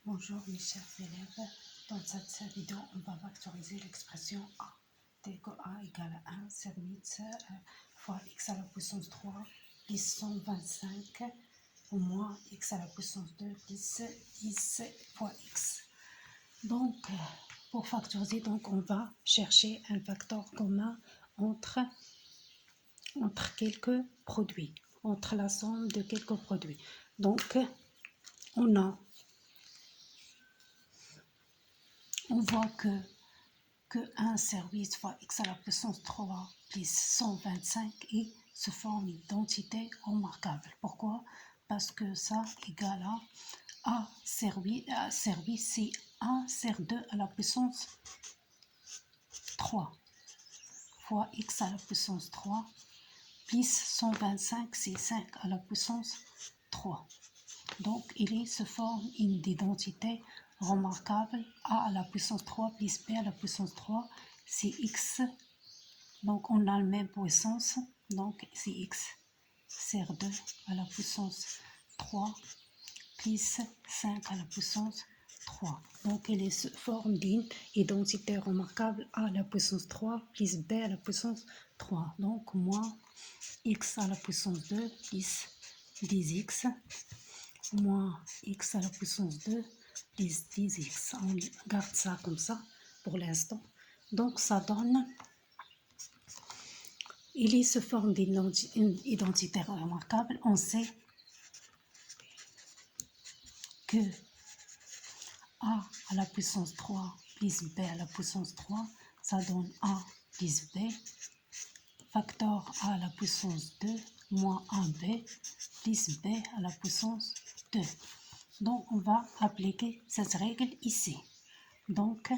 Bonjour mes chers élèves, dans cette vidéo on va factoriser l'expression a. Tel que a égale à 1 sur 8 fois x à la puissance 3 plus 125 au moins x à la puissance 2 plus 10 fois x. Donc pour factoriser, donc, on va chercher un facteur commun entre quelques produits, entre la somme de quelques produits. Donc on voit que 1 sur 8 fois x à la puissance 3 plus 125 et se forme une identité remarquable. Pourquoi? Parce que ça égale à a sur 8, c'est 1 sur 2 à la puissance 3 fois x à la puissance 3 plus 125, c'est 5 à la puissance 3. Donc, il se forme une identité remarquable. A à la puissance 3 plus B à la puissance 3, c'est x. Donc, on a la même puissance. Donc, c'est x sur 2 à la puissance 3 plus 5 à la puissance 3. Donc, il se forme d'une identité remarquable A à la puissance 3 plus B à la puissance 3. Donc, moins x à la puissance 2 plus 10x moins x à la puissance 2 plus 10x. On garde ça comme ça pour l'instant. Donc ça donne, il se forme d'une identité remarquable. On sait que a à la puissance 3 plus b à la puissance 3, ça donne a plus b. Facteur a à la puissance 2 moins 1b plus b à la puissance 2. Donc, on va appliquer cette règle ici. Donc,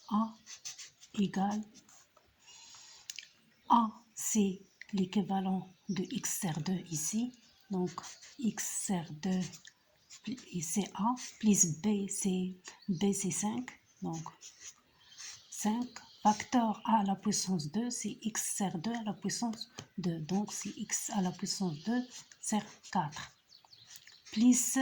A égale A, c'est l'équivalent de x sur 2 ici. Donc, x sur 2, c'est A, plus B, c'est 5. Donc, 5. Facteur A à la puissance 2, c'est x sur 2 à la puissance 2. Donc, c'est x à la puissance 2 sur 4. Plus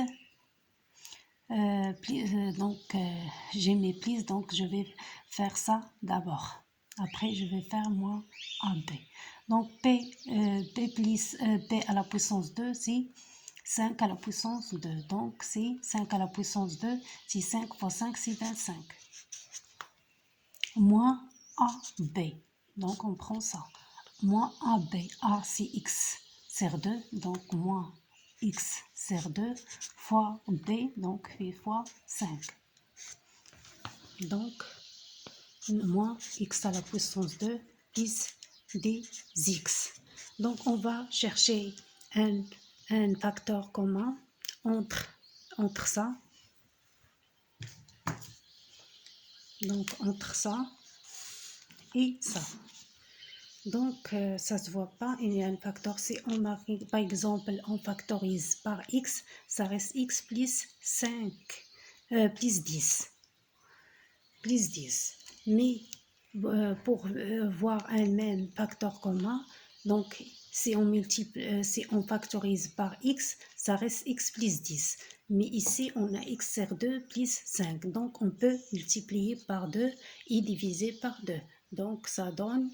j'ai mes plices, donc je vais faire ça d'abord. Après, je vais faire moins AB. Donc, P plus P à la puissance 2, c'est 5 à la puissance 2. Donc, c'est 5 à la puissance 2, c'est 5 fois 5, c'est 25. Moins AB. Donc, on prend ça. Moins AB. A, c'est X sur 2, donc moins x sur 2 fois b, donc fois 5. Donc, moins x à la puissance 2 plus dx. Donc, on va chercher un facteur commun entre ça. Donc, entre ça et ça. Donc, ça se voit pas, il y a un facteur. Si on marque, par exemple, on factorise par x, ça reste x plus 5, plus 10. Plus 10. Mais pour voir un même facteur commun, donc si on factorise par x, ça reste x plus 10. Mais ici, on a x sur 2 plus 5. Donc, on peut multiplier par 2 et diviser par 2. Donc, ça donne...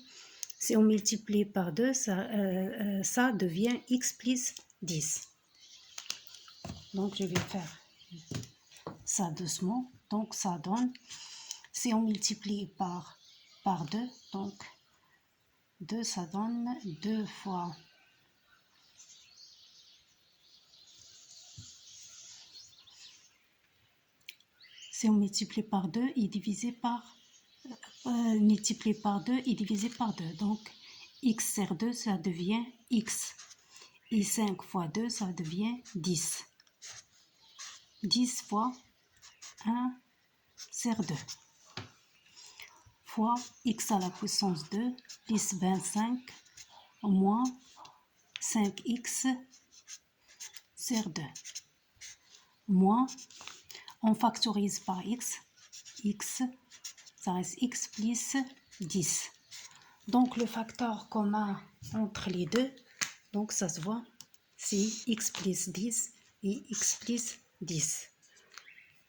Si on multiplie par 2, ça devient x plus 10. Donc, je vais faire ça doucement. Donc, ça donne, si on multiplie par 2, donc 2, ça donne 2 fois. Si on multiplie par 2 et divisé par... multiplié par 2 et divisé par 2. Donc, x sur 2, ça devient x. Et 5 fois 2, ça devient 10. 10 fois 1 sur 2. Fois x à la puissance 2 plus 25 moins 5x sur 2. Moins, on factorise par x, ça reste x plus 10. Donc, le facteur commun entre les deux, donc ça se voit, c'est x plus 10 et x plus 10.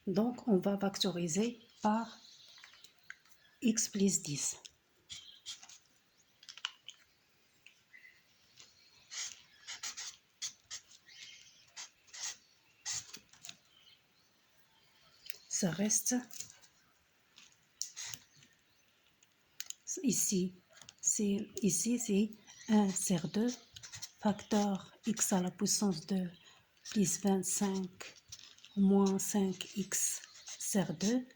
Donc, on va factoriser par x plus 10. Ça reste ici. Ici, c'est 1 sur 2 facteur x à la puissance 2 plus 25 moins 5x sur 2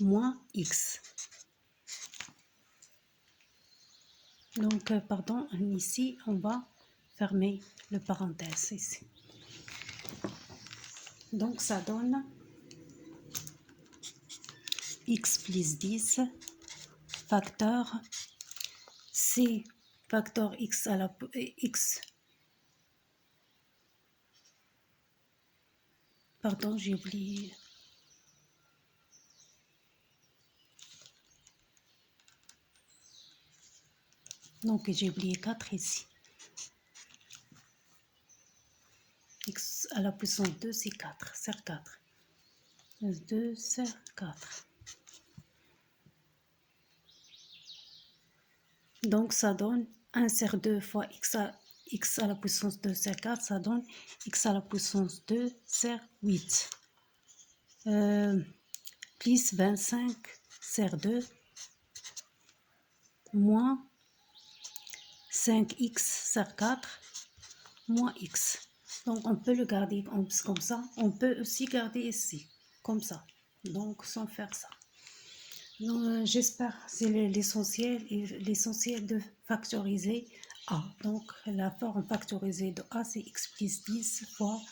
moins x. Donc, pardon, ici, on va fermer le parenthèse ici. Donc, ça donne x plus 10 facteur c facteur x à la x. Pardon, j'ai oublié. Donc, j'ai oublié 4 ici. X à la puissance 2, c'est 4, sur 4. 2 sur 4. Donc, ça donne 1 sur 2 fois x à la puissance 2 sur 4, ça donne x à la puissance 2 sur 8. Plus 25 sur 2 moins 5x sur 4 moins x. Donc, on peut le garder comme ça. On peut aussi garder ici, comme ça. Donc, sans faire ça. J'espère que c'est l'essentiel de factoriser A. Donc, la forme factorisée de A, c'est x plus 10 fois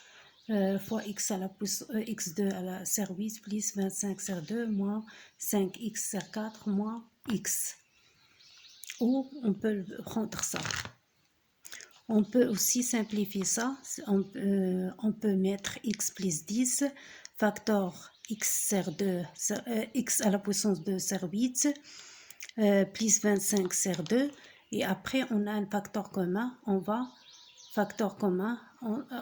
x à la plus x2 à la sur 8 plus 25 sur 2 moins 5x sur 4 moins x. Ou on peut rendre ça. On peut aussi simplifier ça. On peut mettre x plus 10 facteur x sur 2, x à la puissance 2 sur 8 plus 25 sur 2. Et après, on a un facteur commun. On va facteur commun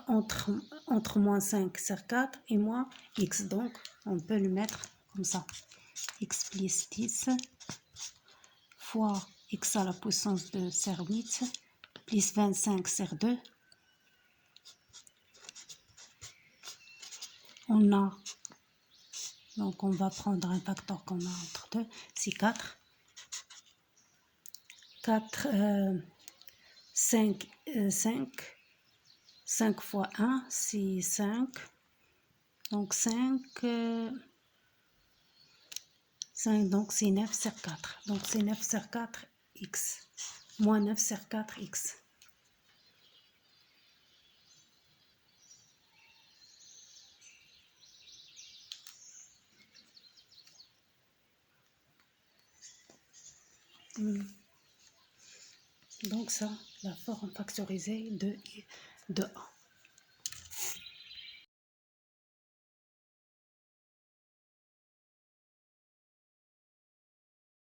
entre moins 5 sur 4 et moins x. Donc, on peut le mettre comme ça. X plus 10 fois x à la puissance 2 sur 8 plus 25 sur 2. On a, donc on va prendre un facteur commun entre 2, c'est 4. 4, 5 fois 1, c'est 5. Donc 5, donc c'est 9 sur 4. Donc c'est 9 sur 4, x. Moins 9 sur 4, x. Donc ça, la forme factorisée de A.